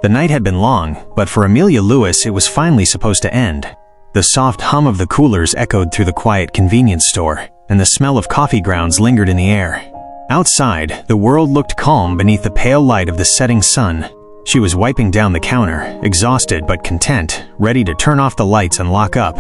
The night had been long, but for Amelia Lewis it was finally supposed to end. The soft hum of the coolers echoed through the quiet convenience store, and the smell of coffee grounds lingered in the air. Outside, the world looked calm beneath the pale light of the setting sun. She was wiping down the counter, exhausted but content, ready to turn off the lights and lock up.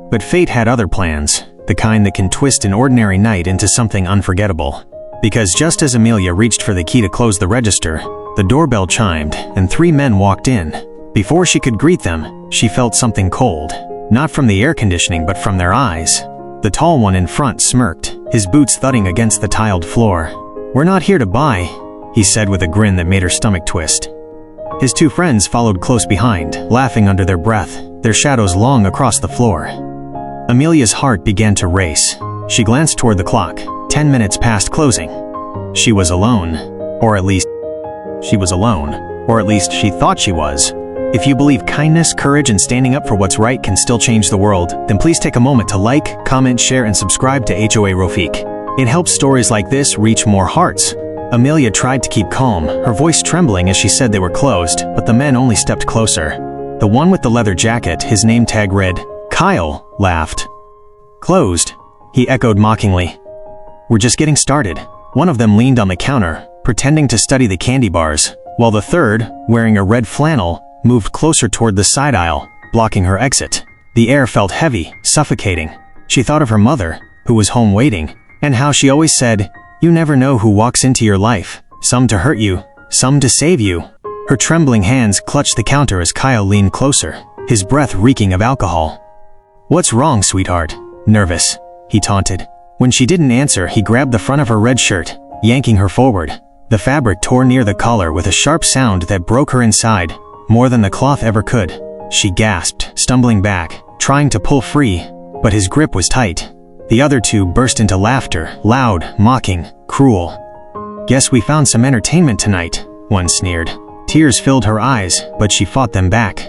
But fate had other plans, the kind that can twist an ordinary night into something unforgettable. Because just as Amelia reached for the key to close the register, the doorbell chimed and 3 men walked in. Before she could greet them, she felt something cold. Not from the air conditioning but from their eyes. The tall one in front smirked, his boots thudding against the tiled floor. "We're not here to buy," he said with a grin that made her stomach twist. His 2 friends followed close behind, laughing under their breath, their shadows long across the floor. Amelia's heart began to race. She glanced toward the clock, 10 minutes past closing. She was alone, or at least she thought she was. If you believe kindness, courage, and standing up for what's right can still change the world, then please take a moment to like, comment, share, and subscribe to HOA Rafik. It helps stories like this reach more hearts. Amelia tried to keep calm, her voice trembling as she said they were closed, but the men only stepped closer. The one with the leather jacket, his name tag read, Kyle, laughed. "Closed?" he echoed mockingly. "We're just getting started." One of them leaned on the counter, pretending to study the candy bars, while the third, wearing a red flannel, moved closer toward the side aisle, blocking her exit. The air felt heavy, suffocating. She thought of her mother, who was home waiting, and how she always said, "You never know who walks into your life, some to hurt you, some to save you." Her trembling hands clutched the counter as Kyle leaned closer, his breath reeking of alcohol. "What's wrong, sweetheart?" "Nervous," he taunted. When she didn't answer, he grabbed the front of her red shirt, yanking her forward. The fabric tore near the collar with a sharp sound that broke her inside, more than the cloth ever could. She gasped, stumbling back, trying to pull free, but his grip was tight. The other 2 burst into laughter, loud, mocking, cruel. "Guess we found some entertainment tonight," one sneered. Tears filled her eyes, but she fought them back.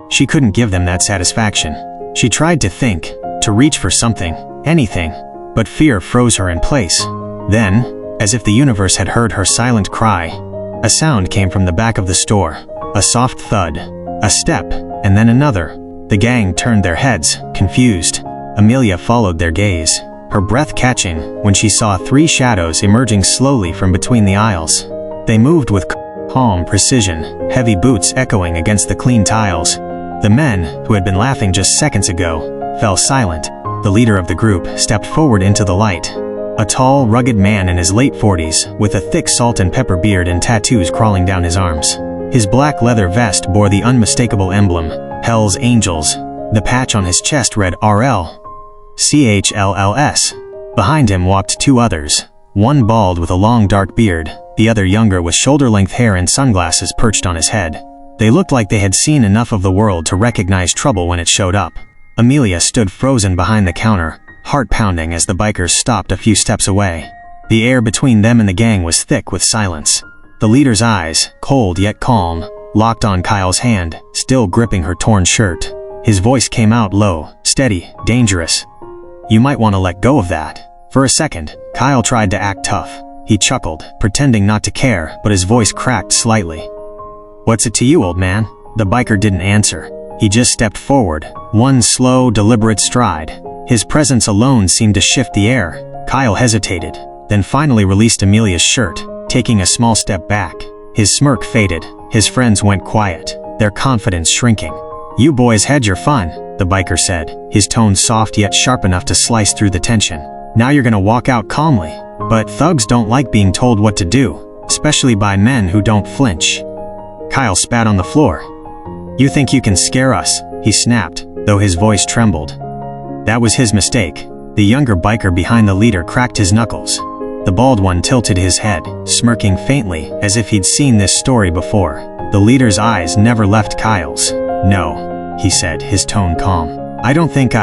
She couldn't give them that satisfaction. She tried to think, to reach for something, anything, but fear froze her in place. Then, as if the universe had heard her silent cry, a sound came from the back of the store. A soft thud, a step, and then another. The gang turned their heads, confused. Amelia followed their gaze, her breath catching when she saw 3 shadows emerging slowly from between the aisles. They moved with calm precision, heavy boots echoing against the clean tiles. The men, who had been laughing just seconds ago, fell silent. The leader of the group stepped forward into the light. A tall, rugged man in his late 40s, with a thick salt and pepper beard and tattoos crawling down his arms. His black leather vest bore the unmistakable emblem, Hell's Angels. The patch on his chest read RL.CHLLS. Behind him walked 2 others, one bald with a long dark beard, the other younger with shoulder-length hair and sunglasses perched on his head. They looked like they had seen enough of the world to recognize trouble when it showed up. Amelia stood frozen behind the counter, heart pounding as the bikers stopped a few steps away. The air between them and the gang was thick with silence. The leader's eyes, cold yet calm, locked on Kyle's hand, still gripping her torn shirt. His voice came out low, steady, dangerous. "You might want to let go of that." For a second, Kyle tried to act tough. He chuckled, pretending not to care, but his voice cracked slightly. "What's it to you, old man?" The biker didn't answer. He just stepped forward, one slow, deliberate stride. His presence alone seemed to shift the air. Kyle hesitated, then finally released Amelia's shirt, taking a small step back. His smirk faded. His friends went quiet, their confidence shrinking. "You boys had your fun," the biker said, his tone soft yet sharp enough to slice through the tension. "Now you're gonna walk out calmly. But thugs don't like being told what to do, especially by men who don't flinch." Kyle spat on the floor. "You think you can scare us?" he snapped, though his voice trembled. That was his mistake. The younger biker behind the leader cracked his knuckles. The bald one tilted his head, smirking faintly, as if he'd seen this story before. The leader's eyes never left Kyle's. "No," he said, his tone calm. "I don't think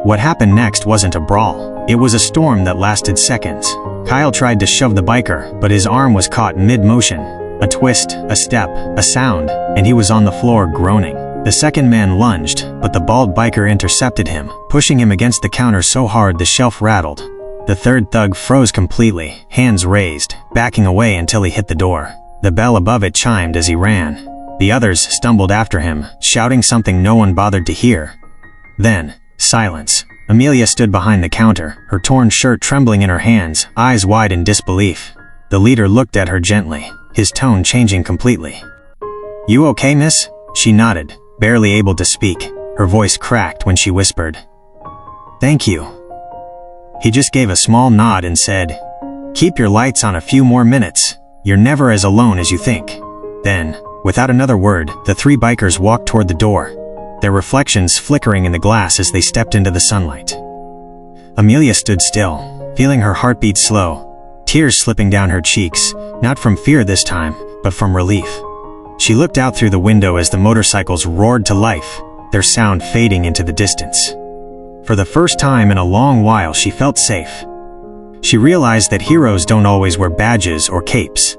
What happened next wasn't a brawl. It was a storm that lasted seconds. Kyle tried to shove the biker, but his arm was caught mid-motion. A twist, a step, a sound, and he was on the floor groaning. The second man lunged, but the bald biker intercepted him, pushing him against the counter so hard the shelf rattled. The third thug froze completely, hands raised, backing away until he hit the door. The bell above it chimed as he ran. The others stumbled after him, shouting something no one bothered to hear. Then, silence. Amelia stood behind the counter, her torn shirt trembling in her hands, eyes wide in disbelief. The leader looked at her gently, his tone changing completely. "You okay, miss?" She nodded, barely able to speak. Her voice cracked when she whispered, "Thank you." He just gave a small nod and said, "Keep your lights on a few more minutes. You're never as alone as you think." Then, without another word, the three bikers walked toward the door, their reflections flickering in the glass as they stepped into the sunlight. Amelia stood still, feeling her heartbeat slow, tears slipping down her cheeks, not from fear this time, but from relief. She looked out through the window as the motorcycles roared to life, their sound fading into the distance. For the first time in a long while, she felt safe. She realized that heroes don't always wear badges or capes.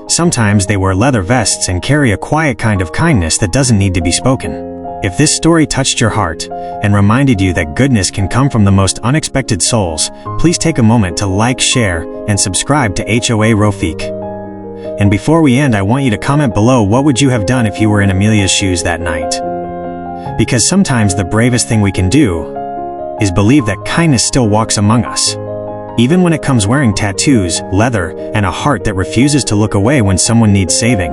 Sometimes they wear leather vests and carry a quiet kind of kindness that doesn't need to be spoken. If this story touched your heart and reminded you that goodness can come from the most unexpected souls, please take a moment to like, share, and subscribe to HOA Rofik. And before we end, I want you to comment below, what would you have done if you were in Amelia's shoes that night? Because sometimes the bravest thing we can do is believe that kindness still walks among us, even when it comes wearing tattoos, leather, and a heart that refuses to look away when someone needs saving.